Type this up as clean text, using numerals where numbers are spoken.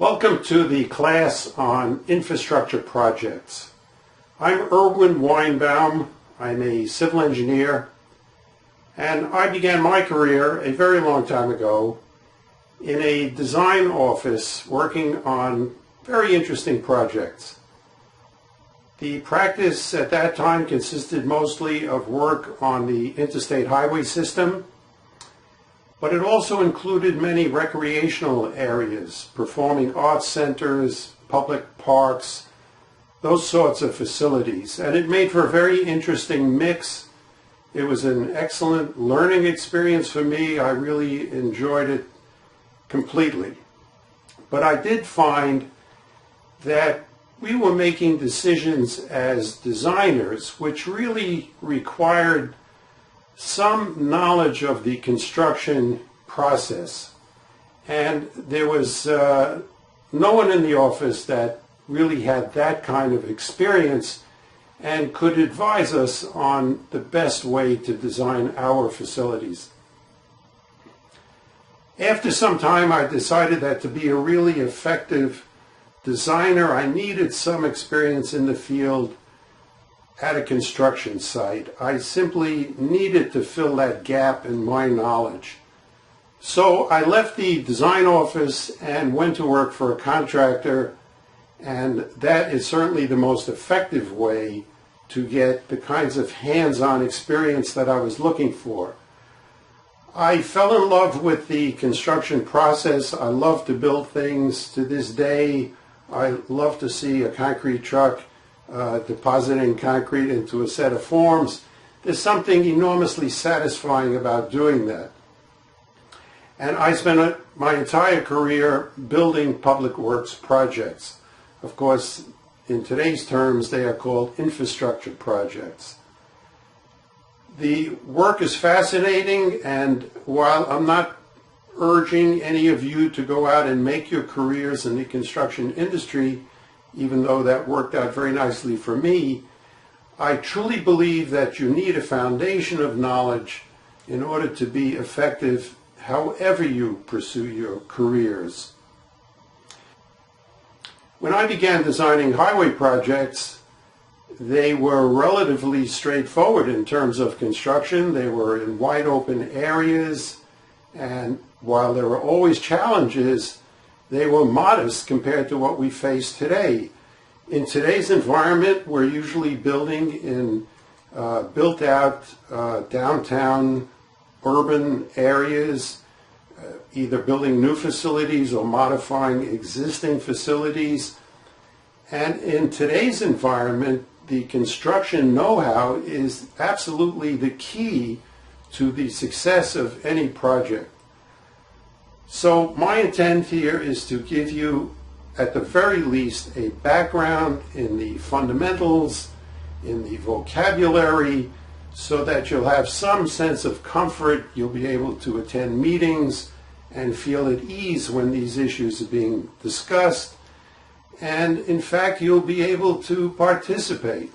Welcome to the class on infrastructure projects. I'm Irwin Weinbaum. I'm a civil engineer, and I began my career a very long time ago in a design office working on very interesting projects. The practice at that time consisted mostly of work on the interstate highway system, but it also included many recreational areas, performing arts centers, public parks, those sorts of facilities. And it made for a very interesting mix. It was an excellent learning experience for me. I really enjoyed it completely. But I did find that we were making decisions as designers which really required some knowledge of the construction process. And there was no one in the office that really had that kind of experience and could advise us on the best way to design our facilities. After some time, I decided that to be a really effective designer, I needed some experience in the field at a construction site. I simply needed to fill that gap in my knowledge. So I left the design office and went to work for a contractor, and that is certainly the most effective way to get the kinds of hands-on experience that I was looking for. I fell in love with the construction process. I love to build things. To this day, I love to see a concrete truck depositing concrete into a set of forms. There's something enormously satisfying about doing that. And I spent my entire career building public works projects. Of course, in today's terms, they are called infrastructure projects. The work is fascinating, and while I'm not urging any of you to go out and make your careers in the construction industry, even though that worked out very nicely for me, I truly believe that you need a foundation of knowledge in order to be effective however you pursue your careers. When I began designing highway projects, they were relatively straightforward in terms of construction. They were in wide open areas, and while there were always challenges, they were modest compared to what we face today. In today's environment, we're usually building in built-out downtown urban areas, either building new facilities or modifying existing facilities. And in today's environment, the construction know-how is absolutely the key to the success of any project. So my intent here is to give you, at the very least, a background in the fundamentals, in the vocabulary, so that you'll have some sense of comfort. You'll be able to attend meetings and feel at ease when these issues are being discussed. And in fact, you'll be able to participate.